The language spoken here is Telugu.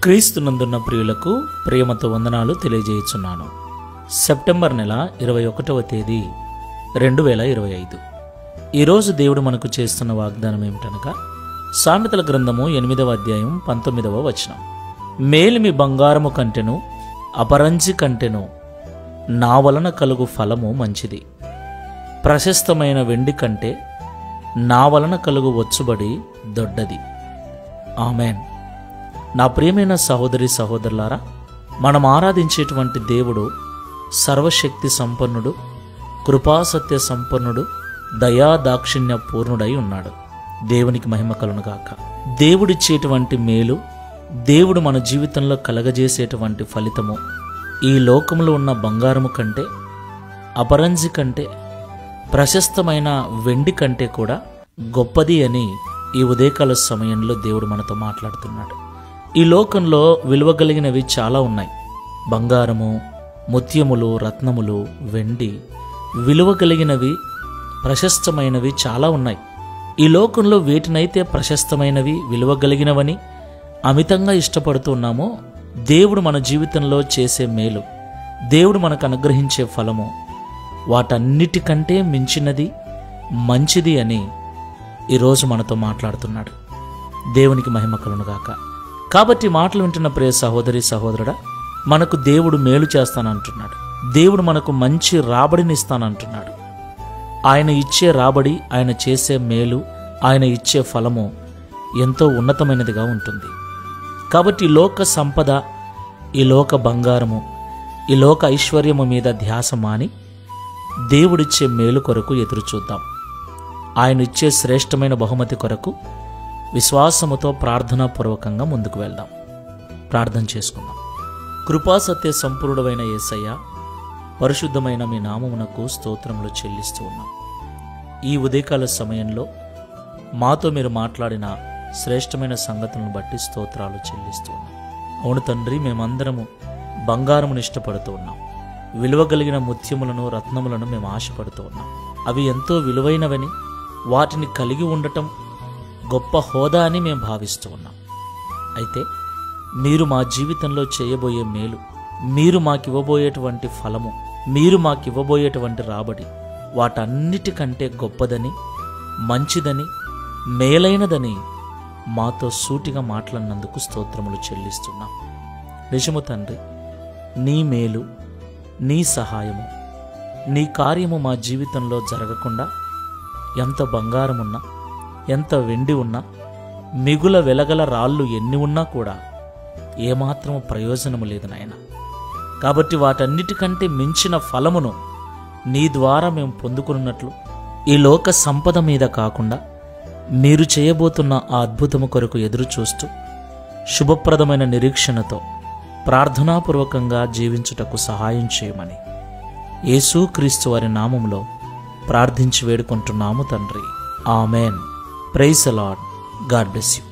క్రీస్తునందున్న ప్రియులకు ప్రేమతో వందనాలు తెలియజేయుచున్నాను. సెప్టెంబర్ నెల 21వ తేదీ 2025. ఈరోజు దేవుడు మనకు చేస్తున్న వాగ్దానం ఏమిటనగా సామెతల గ్రంథము 8వ అధ్యాయం 19వ వచనం. మేలిమి బంగారము కంటెను అపరంజి కంటెను నా వలన కలుగు ఫలము మంచిది. ప్రశస్తమైన వెండి కంటే నా వలన కలుగు వచ్చుబడి దొడ్డది. ఆమెన్. నా ప్రియమైన సహోదరి సహోదరులారా, మనం ఆరాధించేటువంటి దేవుడు సర్వశక్తి సంపన్నుడు, కృపాసత్య సంపన్నుడు, దయా దాక్షిణ్య పూర్ణుడై ఉన్నాడు. దేవునికి మహిమ కలుగునుగాక. దేవుడిచ్చేటువంటి మేలు, దేవుడు మన జీవితంలో కలగజేసేటువంటి ఫలితము ఈ లోకంలో ఉన్న బంగారము కంటే, అపరంజి కంటే, ప్రశస్తమైన వెండి కంటే కూడా గొప్పది అని ఈ ఉదయకాల సమయంలో దేవుడు మనతో మాట్లాడుతున్నాడు. ఈ లోకంలో విలువ కలిగినవి చాలా ఉన్నాయి. బంగారము, ముత్యములు, రత్నములు, వెండి, విలువ కలిగినవి, ప్రశస్తమైనవి చాలా ఉన్నాయి. ఈ లోకంలో వేటినైతే ప్రశస్తమైనవి, విలువ కలిగినవని అమితంగా ఇష్టపడుతున్నామో, దేవుడు మన జీవితంలో చేసే మేలు, దేవుడు మనకు అనుగ్రహించే ఫలము వాటన్నిటికంటే మించినది, మంచిది అని ఈరోజు మనతో మాట్లాడుతున్నాడు. దేవునికి మహిమ కలుగునుగాక. కాబట్టి మాటలు వింటున్న ప్రియ సహోదరి సహోదరుడా, మనకు దేవుడు మేలు చేస్తానంటున్నాడు. దేవుడు మనకు మంచి రాబడిని ఇస్తానంటున్నాడు. ఆయన ఇచ్చే రాబడి, ఆయన చేసే మేలు, ఆయన ఇచ్చే ఫలము ఎంతో ఉన్నతమైనదిగా ఉంటుంది. కాబట్టి ఈ లోక సంపద, ఈ లోక బంగారము, ఈ లోక ఐశ్వర్యము మీద ధ్యాస మాని దేవుడిచ్చే మేలు కొరకు ఎదురు చూద్దాం. ఆయన ఇచ్చే శ్రేష్టమైన బహుమతి కొరకు విశ్వాసముతో ప్రార్థనాపూర్వకంగా ముందుకు వెళ్దాం. ప్రార్థన చేసుకుందాం. కృపాసత్య సంపూర్ణుడైన యేసయ్య, పరిశుద్ధమైన మీ నామమునకు స్తోత్రములు చెల్లిస్తూ ఉన్నాం. ఈ ఉదయకాల సమయంలో మాతో మీరు మాట్లాడిన శ్రేష్టమైన సంగతులను బట్టి స్తోత్రాలు చెల్లిస్తూ ఉన్నాం. అవును తండ్రి, మేమందరము బంగారమును ఇష్టపడుతూ ఉన్నాం. విలువ కలిగిన ముత్యములను, రత్నములను మేము ఆశపడుతూ ఉన్నాం. అవి ఎంతో విలువైనవని, వాటిని కలిగి ఉండటం గొప్ప హోదా అని మేము భావిస్తూ ఉన్నాం. అయితే మీరు మా జీవితంలో చేయబోయే మేలు, మీరు మాకివ్వబోయేటువంటి ఫలము, మీరు మాకివ్వబోయేటువంటి రాబడి వాటన్నిటికంటే గొప్పదని, మంచిదని, మేలైనదని మాతో సూటిగా మాట్లాడినందుకు స్తోత్రములు చెల్లిస్తున్నాం. నిజము తండ్రి, నీ మేలు, నీ సహాయము, నీ కార్యము మా జీవితంలో జరగకుండా ఎంత బంగారమున్నా, ఎంత వెండి ఉన్నా, మిగుల వెలగల రాళ్ళు ఎన్ని ఉన్నా కూడా ఏమాత్రము ప్రయోజనము లేదు నాయన. కాబట్టి వాటన్నిటికంటే మించిన ఫలమును నీ ద్వారా మేము పొందుకున్నట్లు ఈ లోక సంపద మీద కాకుండా మీరు చేయబోతున్న ఆ అద్భుతము కొరకు ఎదురు చూస్తూ శుభప్రదమైన నిరీక్షణతో ప్రార్థనాపూర్వకంగా జీవించుటకు సహాయం చేయమని యేసుక్రీస్తు వారి నామములో ప్రార్థించి వేడుకుంటున్నాము తండ్రి. Amen. Praise the lord. God bless you.